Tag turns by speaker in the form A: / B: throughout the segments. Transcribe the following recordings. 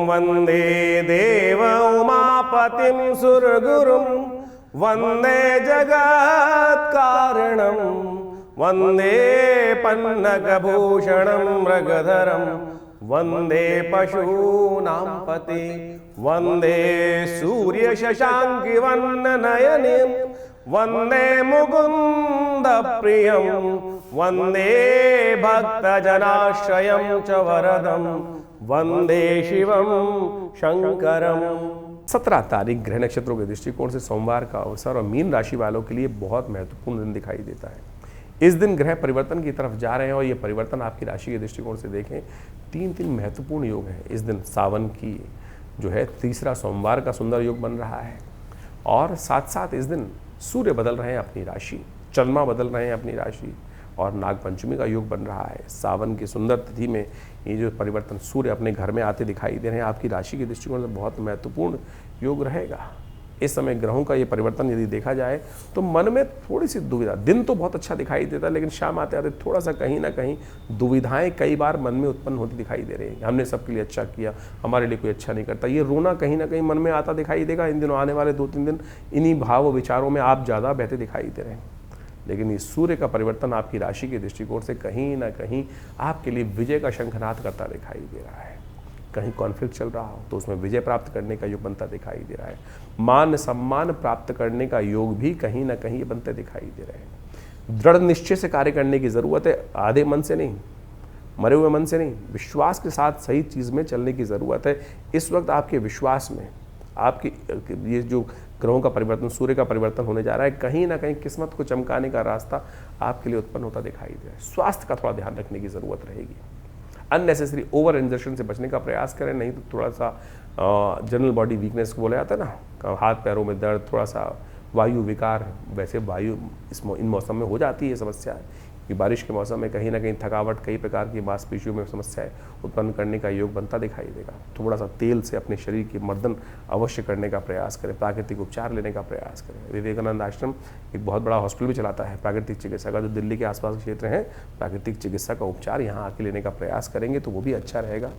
A: वन्दे देव उमापतिं सुरगुरुं वन्दे जगत्कारणं वन्दे पन्नगभूषणं मृगधरं वन्दे पशूनां पते वन्दे सूर्यशशाङ्किवर्णनयनं वन्दे मुकुन्दप्रियं वन्दे भक्तजनाश्रयं च वरदं वन्दे शिवं शंकरम। 17 तारीख ग्रह नक्षत्रों के दृष्टिकोण से सोमवार का अवसर और मीन राशि वालों के लिए बहुत महत्वपूर्ण दिन दिखाई देता है। इस दिन ग्रह परिवर्तन की तरफ जा रहे हैं और ये परिवर्तन आपकी राशि के दृष्टिकोण से देखें तीन महत्वपूर्ण योग हैं। इस दिन सावन की जो है तीसरा सोमवार का सुंदर योग बन रहा है और साथ साथ इस दिन सूर्य बदल रहे हैं अपनी राशि, चंद्रमा बदल रहे हैं अपनी राशि और नागपंचमी का योग बन रहा है। सावन की सुंदर तिथि में ये जो परिवर्तन सूर्य अपने घर में आते दिखाई दे रहे हैं आपकी राशि के दृष्टिकोण से बहुत महत्वपूर्ण योग रहेगा। इस समय ग्रहों का ये परिवर्तन यदि देखा जाए तो मन में थोड़ी सी दुविधा, दिन तो बहुत अच्छा दिखाई देता है लेकिन शाम आते आते थोड़ा सा कहीं ना कहीं दुविधाएं कई बार मन में उत्पन्न होती दिखाई दे रही हैं। हमने सबके लिए अच्छा किया, हमारे लिए कोई अच्छा नहीं करता, ये रोना कहीं ना कहीं मन में आता दिखाई देगा। इन दिनों आने वाले 2-3 दिन इन्हीं भाव विचारों में आप ज़्यादा बहते दिखाई दे रहे हैं। लेकिन इस सूर्य का परिवर्तन आपकी राशि के दृष्टिकोण से कहीं ना कहीं आपके लिए विजय का शंखनाद करता दिखाई दे रहा है। कहीं कॉन्फ्लिक्ट चल रहा हो तो उसमें विजय प्राप्त करने का योग बनता दिखाई दे रहा है। मान सम्मान प्राप्त करने का योग भी कहीं ना कहीं बनते दिखाई दे रहे हैं। दृढ़ निश्चय से कार्य करने की ज़रूरत है, आधे मन से नहीं, मरे हुए मन से नहीं, विश्वास के साथ सही चीज़ में चलने की ज़रूरत है। इस वक्त आपके विश्वास में आपकी ये जो ग्रहों का परिवर्तन, सूर्य का परिवर्तन होने जा रहा है, कहीं ना कहीं किस्मत को चमकाने का रास्ता आपके लिए उत्पन्न होता दिखाई दे रहा है। स्वास्थ्य का थोड़ा ध्यान रखने की ज़रूरत रहेगी। अननेसेसरी ओवर इंजर्शन से बचने का प्रयास करें, नहीं तो थोड़ा सा जनरल बॉडी वीकनेस को बोला जाता है ना, हाथ पैरों में दर्द, थोड़ा सा वायु विकार, वैसे वायु इन मौसम में हो जाती है समस्या कि बारिश के मौसम में कहीं ना कहीं थकावट, कई प्रकार की मांसपेशियों में समस्याएं उत्पन्न करने का योग बनता दिखाई देगा। थोड़ा सा तेल से अपने शरीर की मर्दन अवश्य करने का प्रयास करें, प्राकृतिक उपचार लेने का प्रयास करें। विवेकानंद आश्रम एक बहुत बड़ा हॉस्पिटल भी चलाता है प्राकृतिक चिकित्सा का, जो दिल्ली के आसपास के क्षेत्र हैं, प्राकृतिक चिकित्सा का उपचार यहाँ आके लेने का प्रयास करेंगे तो वो भी अच्छा रहेगा।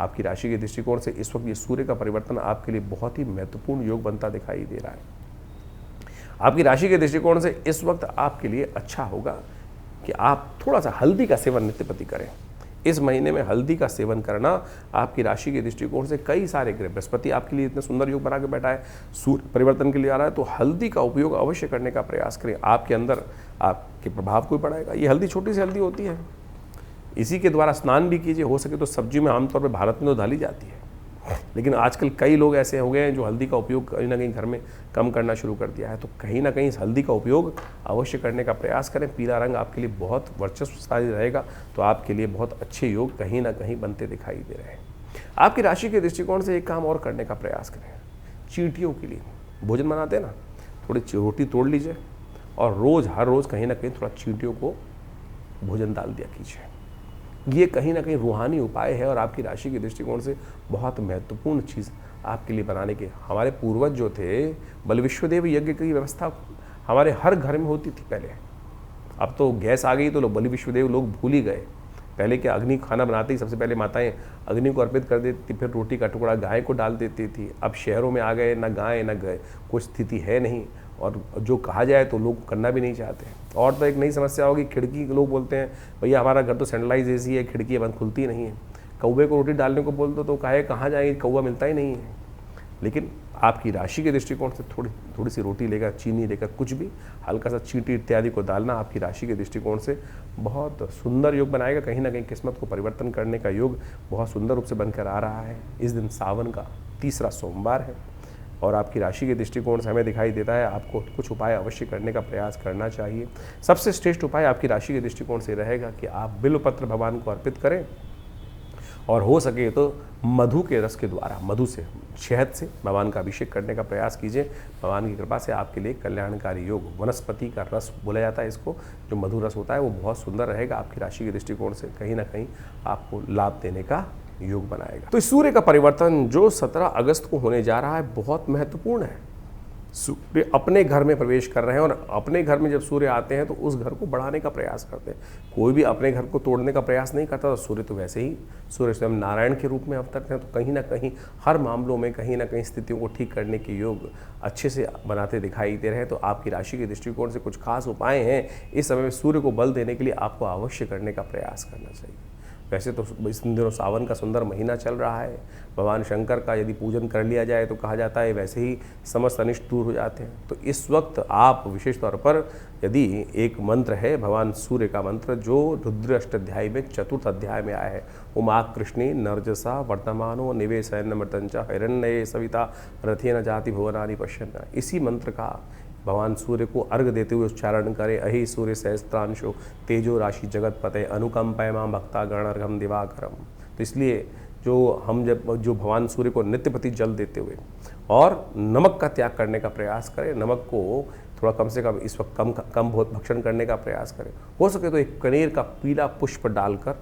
A: आपकी राशि के दृष्टिकोण से इस वक्त ये सूर्य का परिवर्तन आपके लिए बहुत ही महत्वपूर्ण योग बनता दिखाई दे रहा है। आपकी राशि के दृष्टिकोण से इस वक्त आपके लिए अच्छा होगा कि आप थोड़ा सा हल्दी का सेवन नित्य प्रति करें। इस महीने में हल्दी का सेवन करना आपकी राशि के दृष्टिकोण से कई सारे ग्रह, बृहस्पति आपके लिए इतने सुंदर योग बना के बैठा है, सूर्य परिवर्तन के लिए आ रहा है, तो हल्दी का उपयोग अवश्य करने का प्रयास करें। आपके अंदर आपके प्रभाव को बढ़ाएगा। ये हल्दी छोटी सी हल्दी होती है, इसी के द्वारा स्नान भी कीजिए। हो सके तो सब्जी में आमतौर पर भारत में तो डाली जाती है, लेकिन आजकल कई लोग ऐसे हो गए हैं जो हल्दी का उपयोग कहीं ना कहीं घर में कम करना शुरू कर दिया है। तो कहीं ना कहीं इस हल्दी का उपयोग अवश्य करने का प्रयास करें। पीला रंग आपके लिए बहुत वर्चस्वशाली रहेगा, तो आपके लिए बहुत अच्छे योग कहीं ना कहीं बनते दिखाई दे रहे हैं। आपकी राशि के दृष्टिकोण से एक काम और करने का प्रयास करें। चींटियों के लिए भोजन बनाते हैं ना, थोड़ी रोटी तोड़ लीजिए और हर रोज़ कहीं ना कहीं थोड़ा चींटियों को भोजन डाल दिया कीजिए। ये कहीं ना कहीं रूहानी उपाय है और आपकी राशि के दृष्टिकोण से बहुत महत्वपूर्ण चीज़ आपके लिए बनाने के। हमारे पूर्वज जो थे, बल विश्वदेव यज्ञ की व्यवस्था हमारे हर घर में होती थी पहले। अब तो गैस आ गई तो बलि विश्वदेव लोग भूल ही गए। पहले के अग्नि खाना बनाते ही सबसे पहले माताएं अग्नि को अर्पित कर देती, फिर रोटी का टुकड़ा गाय को डाल देती थी। अब शहरों में आ गए, ना गाय ना गाय, कुछ स्थिति है नहीं, और जो कहा जाए तो लोग करना भी नहीं चाहते। और तो एक नई समस्या होगी, खिड़की, लोग बोलते हैं भैया हमारा घर तो सेंट्रलाइज एसी है, खिड़की बंद खुलती नहीं है। कौवे को रोटी डालने को बोल दो तो कहाँ जाएंगे, कौवा मिलता ही नहीं है। लेकिन आपकी राशि के दृष्टिकोण से थोड़ी सी रोटी लेकर, चीनी लेकर, कुछ भी हल्का सा चींटी इत्यादि को डालना आपकी राशि के दृष्टिकोण से बहुत सुंदर योग बनाएगा। कहीं ना कहीं किस्मत को परिवर्तन करने का योग बहुत सुंदर रूप से बनकर आ रहा है। इस दिन सावन का तीसरा सोमवार है और आपकी राशि के दृष्टिकोण से हमें दिखाई देता है आपको कुछ उपाय अवश्य करने का प्रयास करना चाहिए। सबसे श्रेष्ठ उपाय आपकी राशि के दृष्टिकोण से रहेगा कि आप बिल्वपत्र भगवान को अर्पित करें और हो सके तो मधु के रस के द्वारा, मधु से, शहद से भगवान का अभिषेक करने का प्रयास कीजिए। भगवान की कृपा से आपके लिए कल्याणकारी योग, वनस्पति का रस बोला जाता है इसको, जो मधु रस होता है वो बहुत सुंदर रहेगा। आपकी राशि के दृष्टिकोण से कहीं ना कहीं आपको लाभ देने का योग बनाएगा। तो सूर्य का परिवर्तन जो 17 अगस्त को होने जा रहा है बहुत महत्वपूर्ण है। सूर्य अपने घर में प्रवेश कर रहे हैं और अपने घर में जब सूर्य आते हैं तो उस घर को बढ़ाने का प्रयास करते हैं। कोई भी अपने घर को तोड़ने का प्रयास नहीं करता। तो सूर्य तो वैसे ही सूर्य स्वयं नारायण के रूप में अवतरते हैं, तो कहीं ना कहीं हर मामलों में कहीं ना कहीं स्थितियों को ठीक करने के योग अच्छे से बनाते दिखाई दे रहे हैं। तो आपकी राशि के दृष्टिकोण से कुछ खास उपाय हैं इस समय में सूर्य को बल देने के लिए आपको अवश्य करने का प्रयास करना चाहिए। वैसे तो इस दिनों सावन का सुंदर महीना चल रहा है। भगवान शंकर का यदि पूजन कर लिया जाए तो कहा जाता है वैसे ही समस्त अनिष्ट दूर हो जाते हैं। तो इस वक्त आप विशेष तौर पर यदि एक मंत्र है भगवान सूर्य का मंत्र जो रुद्र अष्टाध्यायी में चतुर्थ अध्याय में आया है, उमा कृष्णी नर्जसा वर्तमानो निवेशयन मृतंचा हिरण्ये सविता रथेन जाति भुवनानि पश्यन्, इसी मंत्र का भगवान सूर्य को अर्घ देते हुए उच्चारण करें। अहि सूर्य सहस्त्रांशो तेजो राशि जगतपते अनुकंपय मां भक्ता गणर्घम दिवाकरम। तो इसलिए जो भगवान सूर्य को नित्यपति जल देते हुए और नमक का त्याग करने का प्रयास करें, नमक को थोड़ा कम से कम इस वक्त कम बहुत भक्षण करने का प्रयास करें। हो सके तो एक कनेर का पीला पुष्प डालकर,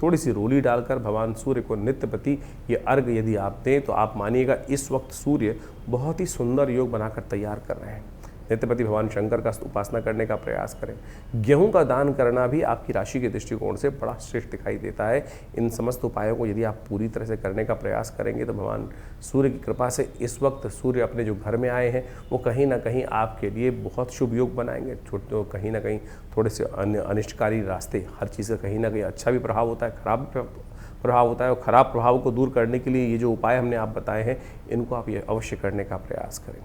A: थोड़ी सी रोली डालकर भगवान सूर्य को नित्यपति ये अर्घ यदि आप दें तो आप मानिएगा इस वक्त सूर्य बहुत ही सुंदर योग बनाकर तैयार कर रहे हैं। नित्यपति भगवान शंकर का उपासना करने का प्रयास करें। गेहूं का दान करना भी आपकी राशि के दृष्टिकोण से बड़ा श्रेष्ठ दिखाई देता है। इन समस्त उपायों को यदि आप पूरी तरह से करने का प्रयास करेंगे तो भगवान सूर्य की कृपा से इस वक्त सूर्य अपने जो घर में आए हैं वो कहीं ना कहीं आपके लिए बहुत शुभ योग बनाएंगे। छोटे कहीं ना कहीं थोड़े से अनिष्टकारी रास्ते, हर चीज़ का कहीं ना कहीं अच्छा भी प्रभाव होता है, खराब प्रभाव होता है। और ख़राब प्रभाव को दूर करने के लिए ये जो उपाय हमने आप बताए हैं इनको आप ये अवश्य करने का प्रयास करें।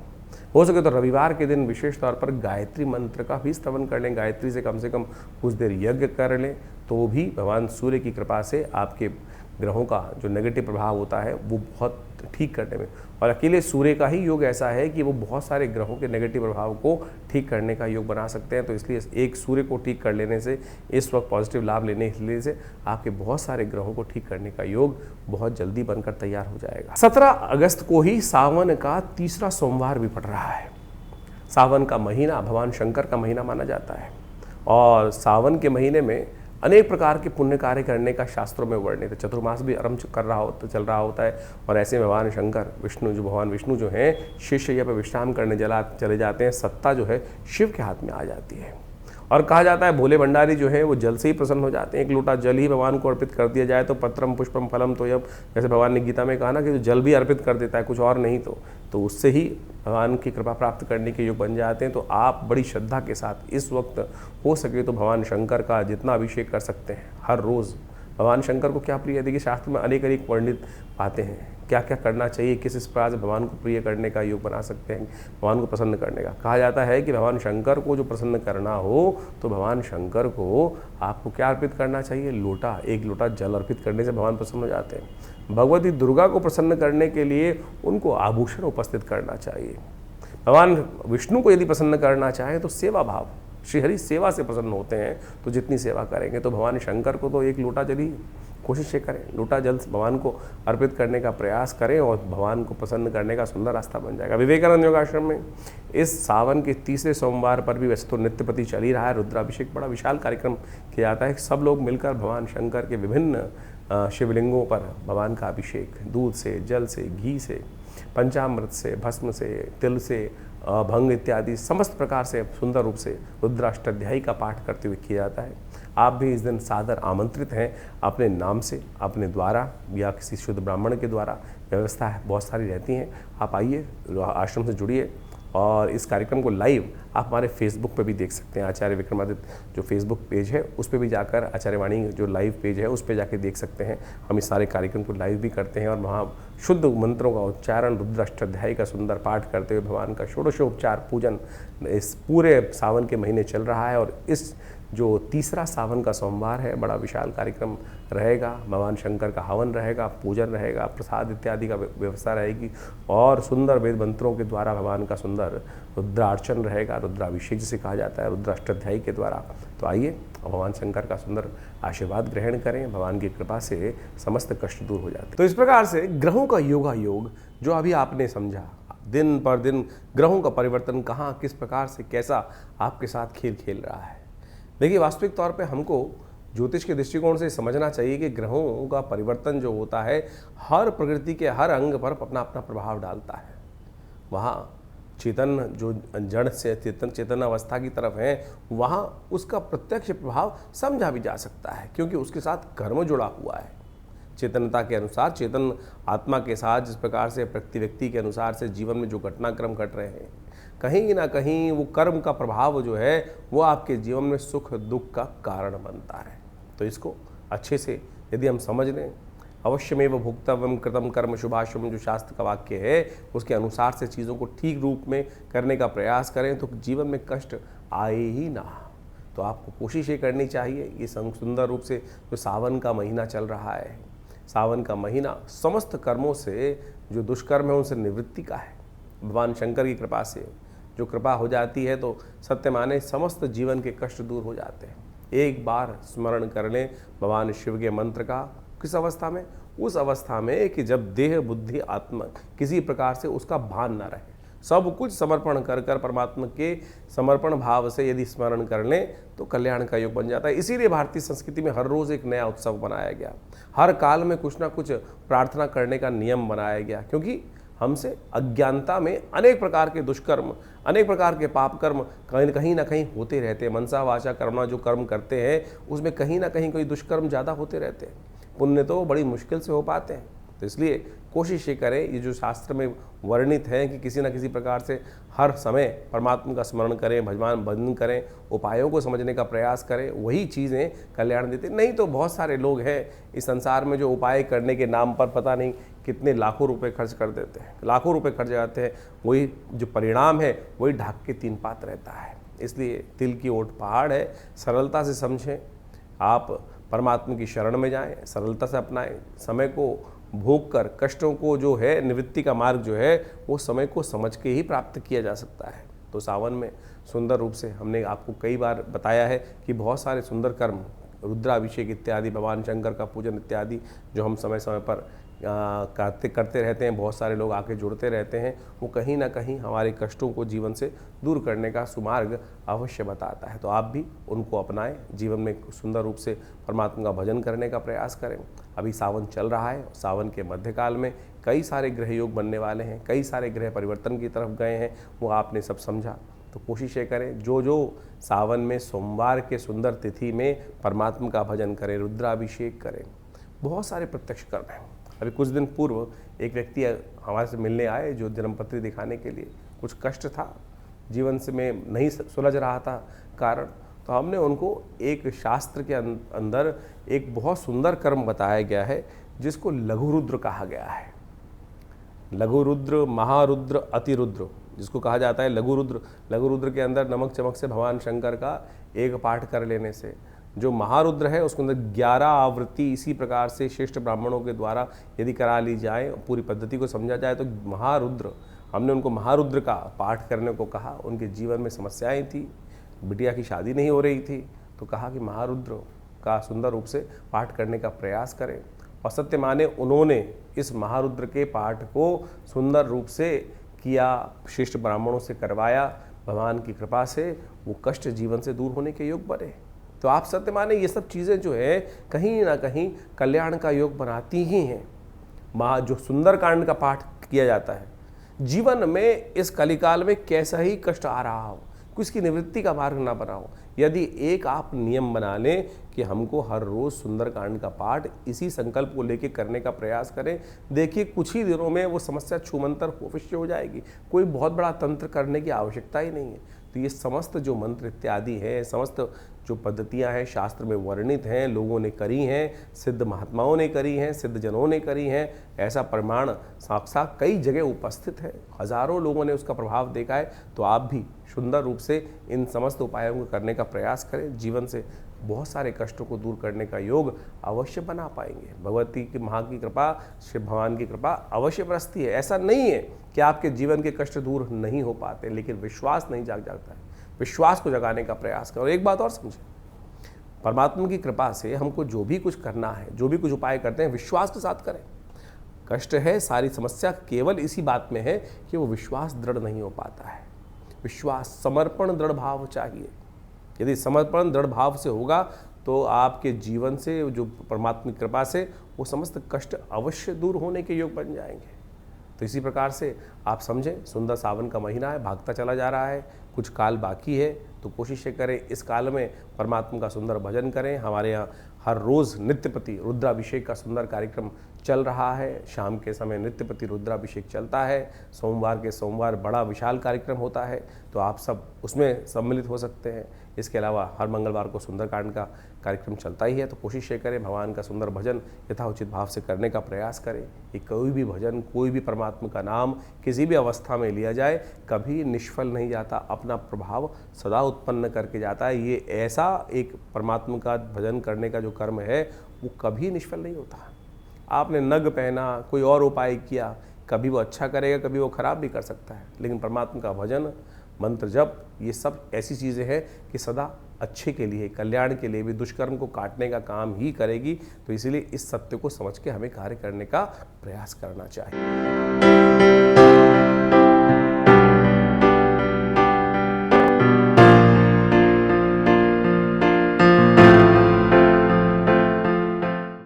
A: हो सके तो रविवार के दिन विशेष तौर पर गायत्री मंत्र का भी स्तवन कर लें, गायत्री से कम कुछ देर यज्ञ कर लें, तो भी भगवान सूर्य की कृपा से आपके ग्रहों का जो नेगेटिव प्रभाव होता है वो बहुत ठीक करने में, और अकेले सूर्य का ही योग ऐसा है कि वो बहुत सारे ग्रहों के नेगेटिव प्रभाव को ठीक करने का योग बना सकते हैं। तो इसलिए एक सूर्य को ठीक कर लेने से, इस वक्त पॉजिटिव लाभ लेने से आपके बहुत सारे ग्रहों को ठीक करने का योग बहुत जल्दी बनकर तैयार हो जाएगा। 17 अगस्त को ही सावन का तीसरा सोमवार भी पड़ रहा है। सावन का महीना भगवान शंकर का महीना माना जाता है और सावन के महीने में अनेक प्रकार के पुण्य कार्य करने का शास्त्रों में वर्णित है। चतुर्मास भी आरंभ चल रहा होता है और ऐसे में भगवान शंकर भगवान विष्णु जो हैं शेषशय्या पर विश्राम करने चले जाते हैं। सत्ता जो है शिव के हाथ में आ जाती है और कहा जाता है भोले भंडारी जो है वो जल से ही प्रसन्न हो जाते हैं। एक लोटा जल ही भगवान को अर्पित कर दिया जाए तो पत्रम पुष्पम फलम तो यब, जैसे भगवान ने गीता में कहा ना कि जो जल भी अर्पित कर देता है कुछ और नहीं तो उससे ही भगवान की कृपा प्राप्त करने के योग बन जाते हैं। तो आप बड़ी श्रद्धा के साथ इस वक्त हो सके तो भगवान शंकर का जितना अभिषेक कर सकते हैं हर रोज़। भगवान शंकर को क्या प्रिय है, देखिए शास्त्र में अनेक वर्णित बातें हैं क्या क्या करना चाहिए, किस प्रकार से भगवान को प्रिय करने का योग बना सकते हैं, भगवान को प्रसन्न करने का। कहा जाता है कि भगवान शंकर को जो प्रसन्न करना हो तो भगवान शंकर को आपको क्या अर्पित करना चाहिए, एक लोटा जल अर्पित करने से भगवान प्रसन्न हो जाते हैं। भगवती दुर्गा को प्रसन्न करने के लिए उनको आभूषण उपस्थित करना चाहिए। भगवान विष्णु को यदि प्रसन्न करना चाहें तो सेवा भाव, श्रीहरि सेवा से प्रसन्न होते हैं, तो जितनी सेवा करेंगे तो भगवान शंकर को तो एक लोटा जल ही कोशिश करें, लोटा जल भगवान को अर्पित करने का प्रयास करें और भगवान को प्रसन्न करने का सुंदर रास्ता बन जाएगा। विवेकानंद योगाश्रम में इस सावन के तीसरे सोमवार पर भी वैसे तो नित्यपति चल ही रहा है, रुद्राभिषेक बड़ा विशाल कार्यक्रम किया जाता है। सब लोग मिलकर भगवान शंकर के विभिन्न शिवलिंगों पर भगवान का अभिषेक दूध से, जल से, घी से, पंचामृत से, भस्म से, तिल से, भंग इत्यादि समस्त प्रकार से सुंदर रूप से रुद्राष्टाध्यायी का पाठ करते हुए किया जाता है। आप भी इस दिन सादर आमंत्रित हैं, अपने नाम से, अपने द्वारा या किसी शुद्ध ब्राह्मण के द्वारा, व्यवस्था बहुत सारी रहती हैं। आप आइए, आश्रम से जुड़िए और इस कार्यक्रम को लाइव आप हमारे फेसबुक पे भी देख सकते हैं। आचार्य विक्रमादित्य जो फेसबुक पेज है उस पे भी जाकर, आचार्यवाणी जो लाइव पेज है उस पे जाके देख सकते हैं। हम इस सारे कार्यक्रम को लाइव भी करते हैं और वहाँ शुद्ध मंत्रों का उच्चारण, रुद्राष्टाध्यायी का सुंदर पाठ करते हुए भगवान का षोडशोपचार पूजन इस पूरे सावन के महीने चल रहा है। और इस जो तीसरा सावन का सोमवार है बड़ा विशाल कार्यक्रम रहेगा। भगवान शंकर का हवन रहेगा, पूजन रहेगा, प्रसाद इत्यादि का व्यवस्था रहेगी और सुंदर वेद मंत्रों के द्वारा भगवान का सुंदर रुद्रार्चन रहेगा, रुद्राभिषेक जिसे कहा जाता है रुद्राष्टाध्यायी के द्वारा। तो आइए भगवान शंकर का सुंदर आशीर्वाद ग्रहण करें, भगवान की कृपा से समस्त कष्ट दूर हो जाते हैं। तो इस प्रकार से ग्रहों का योग जो अभी आपने समझा, दिन पर दिन ग्रहों का परिवर्तन कहाँ किस प्रकार से कैसा आपके साथ खेल खेल रहा है। देखिए वास्तविक तौर पे हमको ज्योतिष के दृष्टिकोण से समझना चाहिए कि ग्रहों का परिवर्तन जो होता है हर प्रकृति के हर अंग पर अपना अपना प्रभाव डालता है। वहाँ चेतन जो जड़ से चेतन अवस्था की तरफ है, वहाँ उसका प्रत्यक्ष प्रभाव समझा भी जा सकता है, क्योंकि उसके साथ कर्म जुड़ा हुआ है। चेतनता के अनुसार, चेतन आत्मा के साथ जिस प्रकार से प्रति व्यक्ति के अनुसार से जीवन में जो घटनाक्रम घट रहे हैं, कहीं ना कहीं वो कर्म का प्रभाव जो है वो आपके जीवन में सुख दुख का कारण बनता है। तो इसको अच्छे से यदि हम समझ लें, अवश्यमेव भुक्तव्यम कृतम कर्म शुभाशुभम, जो शास्त्र का वाक्य है उसके अनुसार से चीज़ों को ठीक रूप में करने का प्रयास करें तो जीवन में कष्ट आए ही ना। तो आपको कोशिश ये करनी चाहिए, ये सुंदर रूप से जो सावन का महीना चल रहा है, सावन का महीना समस्त कर्मों से, जो दुष्कर्म है उनसे निवृत्ति का है। भगवान शंकर की कृपा से जो कृपा हो जाती है तो सत्य माने समस्त जीवन के कष्ट दूर हो जाते हैं। एक बार स्मरण कर लें भगवान शिव के मंत्र का। किस अवस्था में? उस अवस्था में कि जब देह बुद्धि आत्मा किसी प्रकार से उसका भान ना रहे, सब कुछ समर्पण कर कर परमात्मा के समर्पण भाव से यदि स्मरण कर लें तो कल्याण का योग बन जाता है। इसीलिए भारतीय संस्कृति में हर रोज़ एक नया उत्सव बनाया गया, हर काल में कुछ ना कुछ प्रार्थना करने का नियम बनाया गया, क्योंकि हमसे अज्ञानता में अनेक प्रकार के दुष्कर्म, अनेक प्रकार के पाप कर्म कहीं ना कहीं होते रहते हैं। मनसा वाचा कर्मणा जो कर्म करते हैं उसमें कहीं ना कहीं कोई दुष्कर्म ज़्यादा होते रहते हैं, पुण्य तो बड़ी मुश्किल से हो पाते हैं। तो इसलिए कोशिश ये करें, ये जो शास्त्र में वर्णित है कि किसी न किसी प्रकार से हर समय परमात्मा का स्मरण करें, भजन करें, उपायों को समझने का प्रयास करें, वही चीज़ें कल्याण देते। नहीं तो बहुत सारे लोग हैं इस संसार में जो उपाय करने के नाम पर पता नहीं कितने लाखों रुपए खर्च कर देते हैं, लाखों रुपए खर्च जाते हैं, वही जो परिणाम है वही ढाक के तीन पात रहता है। इसलिए तिल की ओट पहाड़ है, सरलता से समझें, आप परमात्मा की शरण में जाएं, सरलता से अपनाएं, समय को भोग कर कष्टों को जो है निवृत्ति का मार्ग जो है वो समय को समझ के ही प्राप्त किया जा सकता है। तो सावन में सुंदर रूप से हमने आपको कई बार बताया है कि बहुत सारे सुंदर कर्म, रुद्राभिषेक इत्यादि, भगवान शंकर का पूजन इत्यादि जो हम समय समय पर करते रहते हैं, बहुत सारे लोग आके जुड़ते रहते हैं, वो कहीं ना कहीं हमारे कष्टों को जीवन से दूर करने का सुमार्ग अवश्य बताता है। तो आप भी उनको अपनाएं, जीवन में सुंदर रूप से परमात्मा का भजन करने का प्रयास करें। अभी सावन चल रहा है, सावन के मध्यकाल में कई सारे ग्रह योग बनने वाले हैं, कई सारे ग्रह परिवर्तन की तरफ गए हैं, वो आपने सब समझा। तो कोशिश ये करें, जो सावन में सोमवार के सुंदर तिथि में परमात्मा का भजन करें, रुद्राभिषेक करें, बहुत सारे प्रत्यक्ष कर्म हैं। अभी कुछ दिन पूर्व एक व्यक्ति हमारे से मिलने आए जो जन्मपत्री दिखाने के लिए, कुछ कष्ट था जीवन से, में नहीं सुलझ रहा था कारण, तो हमने उनको एक शास्त्र के अंदर एक बहुत सुंदर कर्म बताया गया है जिसको लघु रुद्र कहा गया है। लघु रुद्र, महारुद्र, अतिरुद्र जिसको कहा जाता है लघु रुद्र। लघु रुद्र के अंदर नमक चमक से भगवान शंकर का एक पाठ कर लेने से, जो महारुद्र है उसके अंदर 11 आवृत्ति इसी प्रकार से श्रेष्ठ ब्राह्मणों के द्वारा यदि करा ली जाए, पूरी पद्धति को समझा जाए तो महारुद्र, हमने उनको महारुद्र का पाठ करने को कहा। उनके जीवन में समस्याएं थी, बिटिया की शादी नहीं हो रही थी, तो कहा कि महारुद्र का सुंदर रूप से पाठ करने का प्रयास करें। और सत्य माने उन्होंने इस महारुद्र के पाठ को सुंदर रूप से किया, श्रेष्ठ ब्राह्मणों से करवाया, भगवान की कृपा से वो कष्ट जीवन से दूर होने के योग बने। तो आप सत्य माने ये सब चीज़ें जो है कहीं ना कहीं कल्याण का योग बनाती ही हैं। जो सुंदर कांड का पाठ किया जाता है, जीवन में इस कलिकाल में कैसा ही कष्ट आ रहा हो, उसकी निवृत्ति का मार्ग ना बनाओ, यदि एक आप नियम बना लें कि हमको हर रोज़ सुंदरकांड का पाठ इसी संकल्प को लेके करने का प्रयास करें, देखिए कुछ ही दिनों में वो समस्या छूमंतर अवश्य हो जाएगी। कोई बहुत बड़ा तंत्र करने की आवश्यकता ही नहीं है। तो ये समस्त जो मंत्र इत्यादि है, समस्त जो पद्धतियां हैं शास्त्र में वर्णित हैं, लोगों ने करी हैं, सिद्ध महात्माओं ने करी हैं, सिद्ध जनों ने करी हैं, ऐसा प्रमाण साक्षात कई जगह उपस्थित है, हजारों लोगों ने उसका प्रभाव देखा है। तो आप भी सुंदर रूप से इन समस्त उपायों को करने का प्रयास करें, जीवन से बहुत सारे कष्टों को दूर करने का योग अवश्य बना पाएंगे। भगवती की माँ की कृपा, शिव भगवान की कृपा अवश्य बरसती है। ऐसा नहीं है कि आपके जीवन के कष्ट दूर नहीं हो पाते, लेकिन विश्वास नहीं जागता है। विश्वास को जगाने का प्रयास करो। एक बात और समझें, परमात्मा की कृपा से हमको जो भी कुछ करना है, जो भी कुछ उपाय करते हैं, विश्वास के साथ करें। कष्ट है, सारी समस्या केवल इसी बात में है कि वो विश्वास दृढ़ नहीं हो पाता है। विश्वास, समर्पण, दृढ़ भाव चाहिए। यदि समर्पण दृढ़ भाव से होगा तो आपके जीवन से, जो परमात्मा की कृपा से, वो समस्त कष्ट अवश्य दूर होने के योग बन जाएंगे। तो इसी प्रकार से आप समझें, सुंदर सावन का महीना है, भागता चला जा रहा है, कुछ काल बाकी है, तो कोशिश करें इस काल में परमात्मा का सुंदर भजन करें। हमारे यहाँ हर रोज़ नित्यपति रुद्राभिषेक का सुंदर कार्यक्रम चल रहा है। शाम के समय नित्यपति रुद्राभिषेक चलता है। सोमवार के सोमवार बड़ा विशाल कार्यक्रम होता है, तो आप सब उसमें सम्मिलित हो सकते हैं। इसके अलावा हर मंगलवार को सुंदरकांड का कार्यक्रम चलता ही है, तो कोशिश ये करें भगवान का सुंदर भजन यथाउचित भाव से करने का प्रयास करें। कि कोई भी भजन, कोई भी परमात्मा का नाम किसी भी अवस्था में लिया जाए, कभी निष्फल नहीं जाता, अपना प्रभाव सदा उत्पन्न करके जाता है। ये ऐसा एक परमात्मा का भजन करने का जो कर्म है वो कभी निष्फल नहीं होता। आपने नग पहना, कोई और उपाय किया, कभी वो अच्छा करेगा, कभी वो खराब भी कर सकता है, लेकिन परमात्मा का भजन, मंत्र जप, ये सब ऐसी चीज़ें हैं कि सदा अच्छे के लिए, कल्याण के लिए भी, दुष्कर्म को काटने का काम ही करेगी। तो इसीलिए इस सत्य को समझ के हमें कार्य करने का प्रयास करना चाहिए।